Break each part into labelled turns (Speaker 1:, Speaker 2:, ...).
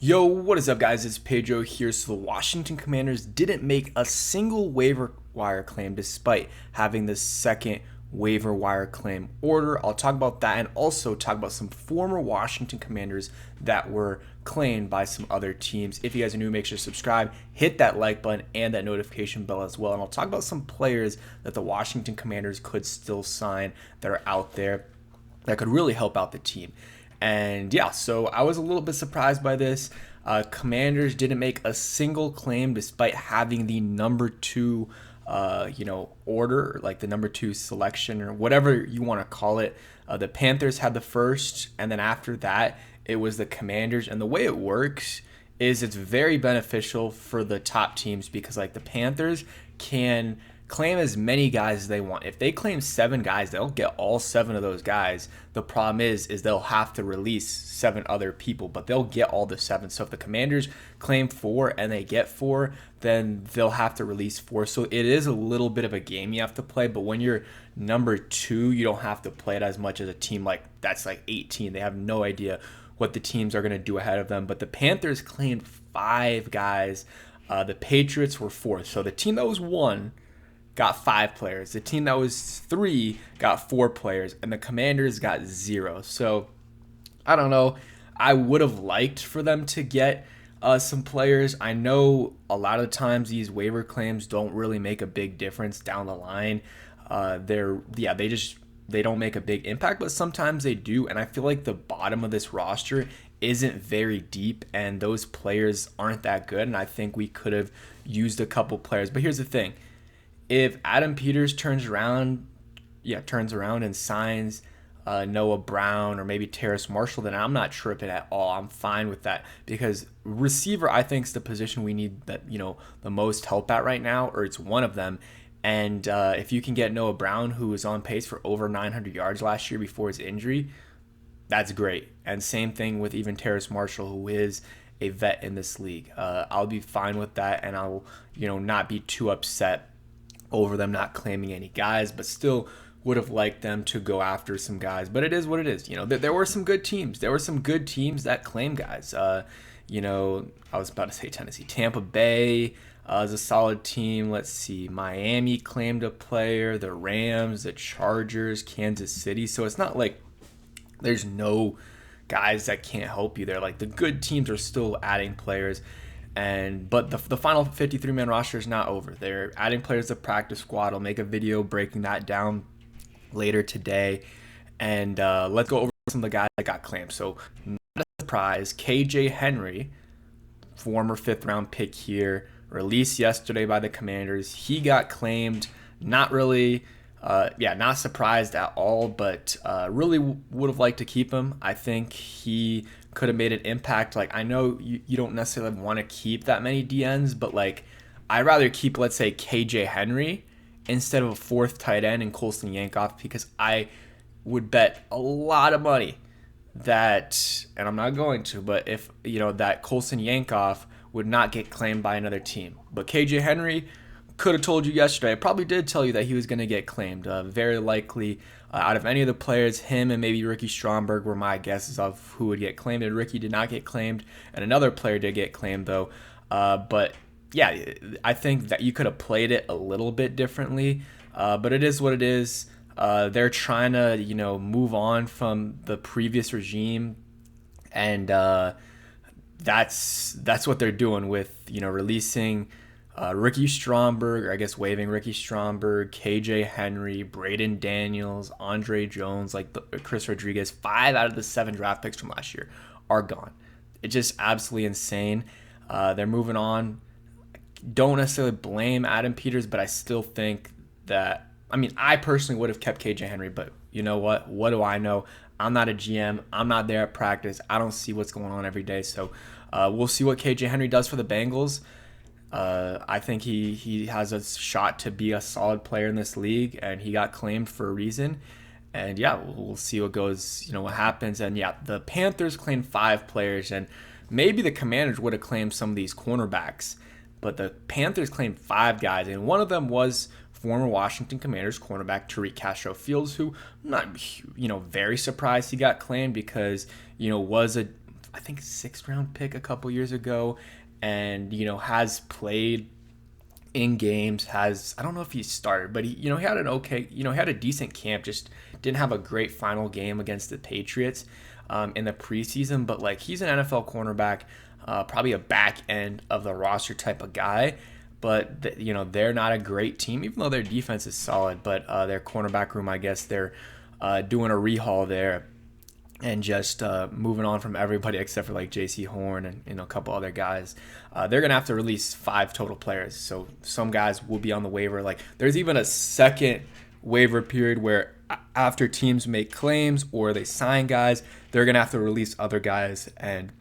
Speaker 1: Yo, what is up, guys? It's Pedro here. So, the Washington Commanders didn't make a single waiver wire claim despite having the second waiver wire claim order. I'll talk about that and also talk about some former Washington Commanders that were claimed by some other teams. If you guys are new, make sure to subscribe, hit that like button, and that notification bell as well. And I'll talk about some players that the Washington Commanders could still sign that are out there that could really help out the team. And yeah, so I was a little bit surprised by this. Commanders didn't make a single claim despite having the number two, order, like the number two selection or whatever you want to call it. The Panthers had the first, and then after that, it was the Commanders. And the way it works is it's very beneficial for the top teams because like the Panthers can claim as many guys as they want. If they claim 7 guys, they'll get all 7 of those guys. The problem is they'll have to release 7 other people, but they'll get all the 7. So if the Commanders claim 4 and they get 4, then they'll have to release 4. So it is a little bit of a game you have to play, but when you're number 2, you don't have to play it as much as a team like that's like 18. They have no idea what the teams are going to do ahead of them. But the Panthers claimed 5 guys. The Patriots were 4th. So the team that was 1 got 5 players. The team that was 3 got 4 players, and the Commanders got 0. So I don't know. I would have liked for them to get some players. I know a lot of times these waiver claims don't really make a big difference down the line. They don't make a big impact, but sometimes they do. And I feel like the bottom of this roster isn't very deep, and those players aren't that good. And I think we could have used a couple players. But here's the thing. If Adam Peters turns around and signs Noah Brown or maybe Terrace Marshall, then I'm not tripping at all. I'm fine with that because receiver, I think, is the position we need the most help at right now, or it's one of them. And if you can get Noah Brown, who was on pace for over 900 yards last year before his injury, that's great. And same thing with even Terrace Marshall, who is a vet in this league. I'll be fine with that, and I'll not be too upset over them not claiming any guys, but still would have liked them to go after some guys. But it is what it is. There were some good teams. There were some good teams that claim guys. I was about to say Tennessee. Tampa Bay is a solid team. Let's see. Miami claimed a player. The Rams, the Chargers, Kansas City. So it's not like there's no guys that can't help you there. Like the good teams are still adding players. But the final 53-man roster is not over. They're adding players to practice squad. I'll make a video breaking that down later today. And let's go over some of the guys that got claimed. So, not a surprise, KJ Henry, former 5th-round pick here, released yesterday by the Commanders. He got claimed. Not really, not surprised at all, but really would have liked to keep him. I think he could have made an impact. Like, I know you don't necessarily want to keep that many DNs, but like I'd rather keep, let's say, KJ Henry instead of a 4th tight end and Colson Yankoff, because I would bet a lot of money that, and I'm not going to, but if that Colson Yankoff would not get claimed by another team. But KJ Henry could have told you yesterday. I probably did tell you that he was going to get claimed. Very likely, out of any of the players, him and maybe Ricky Stromberg were my guesses of who would get claimed. And Ricky did not get claimed, and another player did get claimed though. But yeah, I think that you could have played it a little bit differently. But it is what it is. They're trying to move on from the previous regime, and that's what they're doing with releasing Ricky Stromberg, or I guess waiving Ricky Stromberg, KJ Henry, Braden Daniels, Andre Jones, Chris Rodriguez. 5 out of the 7 draft picks from last year are gone. It's just absolutely insane. They're moving on. Don't necessarily blame Adam Peters, but I still think that, I personally would have kept KJ Henry, but you know what? What do I know? I'm not a GM. I'm not there at practice. I don't see what's going on every day. So we'll see what KJ Henry does for the Bengals. I think he has a shot to be a solid player in this league, and he got claimed for a reason. And yeah, we'll see what goes, what happens. And yeah, the Panthers claimed 5 players, and maybe the Commanders would have claimed some of these cornerbacks, but the Panthers claimed 5 guys, and one of them was former Washington Commanders cornerback Castro Fields, who I'm not, very surprised he got claimed because, was a I think, 6th-round pick a couple years ago, and has played in games. Has I don't know if he started, but he had an okay, he had a decent camp. Just didn't have a great final game against the Patriots in the preseason. But like, he's an NFL cornerback, probably a back end of the roster type of guy. But they're not a great team, even though their defense is solid. But their cornerback room, I guess they're doing a rehaul there, and just moving on from everybody except for like J.C. Horn and a couple other guys. They're gonna have to release 5 total players, so some guys will be on the waiver. Like, there's even a second waiver period where after teams make claims or they sign guys, they're gonna have to release other guys, and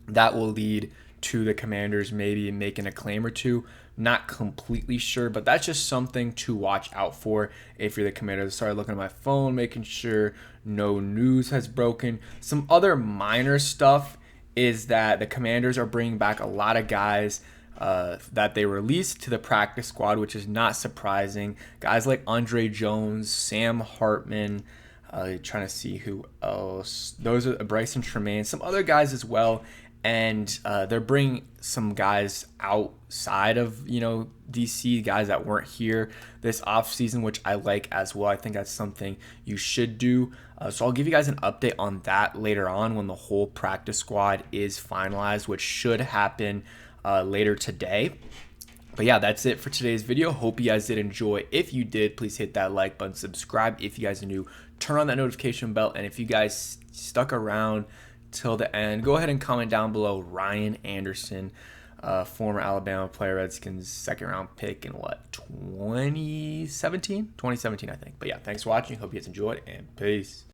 Speaker 1: that will lead to the Commanders maybe making a claim or two. Not completely sure, but that's just something to watch out for if you're the Commanders. Started looking at my phone, making sure no news has broken. Some other minor stuff is that the Commanders are bringing back a lot of guys that they released to the practice squad, which is not surprising. Guys like Andre Jones, Sam Hartman, trying to see who else. Those are Bryson Tremaine, some other guys as well. And they're bringing some guys outside of DC, guys that weren't here this offseason, which I like as well. I think that's something you should do. So I'll give you guys an update on that later on when the whole practice squad is finalized, which should happen later today. But yeah, that's it for today's video. Hope you guys did enjoy. If you did, please hit that like button, subscribe if you guys are new, turn on that notification bell, and if you guys stuck around till the end, go ahead and comment down below Ryan Anderson, former Alabama player, Redskins 2nd-round pick in 2017, I think. But yeah, thanks for watching. Hope you guys enjoyed, and peace.